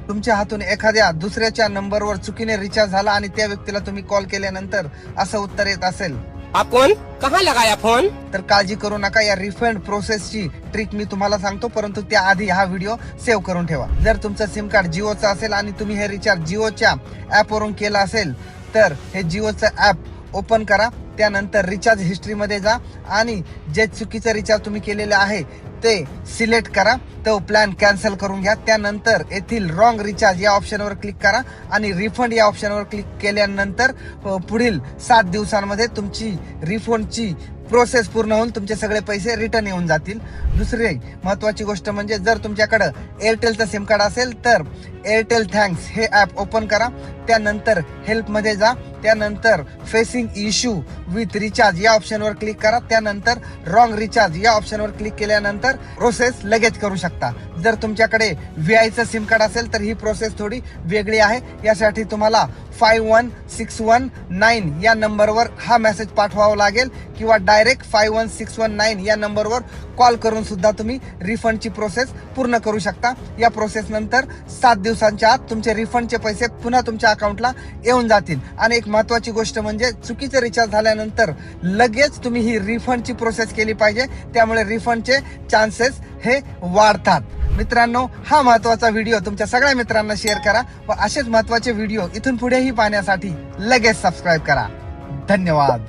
तुमच्या हातून एखाद्या दुसऱ्याच्या नंबरवर चुकीने रिचार्ज झाला आणि त्या व्यक्तीला तुम्ही कॉल केल्यानंतर असं उत्तर येत असेल, आप कौन, कहाँ लगाया फोन? तर काळजी करू नका. या रिफंड प्रोसेसची ट्रिक मी तुम्हाला सांगतो, परंतु त्याआधी हा व्हिडिओ सेव्ह करून ठेवा. जर तुमचं सिम कार्ड जिओचं असेल आणि तुम्ही हे रिचार्ज जिओच्या ऍपवरून केलं असेल तर हे जिओचं ऍप ओपन करा. त्यानंतर रिचार्ज हिस्ट्रीमध्ये जा आणि जे चुकीचं रिचार्ज तुम्ही केलेलं आहे ते सिलेक्ट करा. तो प्लॅन कॅन्सल करून घ्या. त्यानंतर येथील रॉंग रिचार्ज या ऑप्शनवर क्लिक करा आणि रिफंड या ऑप्शनवर क्लिक केल्यानंतर पुढील 7 दिवसांमध्ये तुमची रिफंडची प्रोसेस पूर्ण होऊन तुमचे सगळे पैसे रिटर्न येऊन जातील. दुसरी महत्वाची गोष्ट म्हणजे जर तुमच्याकडे एअरटेलचं सिम कार्ड असेल तर एअरटेल थँक्स हे ॲप ओपन करा. त्यानंतर हेल्पमध्ये जा. त्यानंतर फेसिंग इश्यू विथ रिचार्ज या ऑप्शनवर क्लिक करा. त्यानंतर रॉंग रिचार्ज या ऑप्शनवर क्लिक केल्यानंतर प्रोसेस लगेच करू शकता. जर तुमच्याकडे VIचं सिम कार्ड असेल तर ही प्रोसेस थोडी वेगळी आहे. यासाठी तुम्हाला 51619 या नंबरवर हा मेसेज पाठवावा लागेल किंवा डायरेक्ट 51619 या नंबरवर कॉल करून सुद्धा तुम्ही रिफंडची प्रोसेस पूर्ण करू शकता. या प्रोसेस नंतर 7 दिवसांच्या आत तुमचे रिफंडचे पैसे पुन्हा तुमच्या अकाउंटला येऊन जातील. आणि एक महत्वाची गोष्ट म्हणजे चुकीचे रिचार्ज झाल्यानंतर लगेच तुम्ही ही रिफंडची प्रोसेस केली पाहिजे. त्यामुळे रिफंडचे चान्सेस हे वाढतात. मित्रांनो, हा महत्वाचा व्हिडिओ तुमच्या सगळ्या मित्रांना शेअर करा व असेच महत्वाचे व्हिडिओ इथून पुढेही पाहण्यासाठी लगेच सबस्क्राईब करा. धन्यवाद.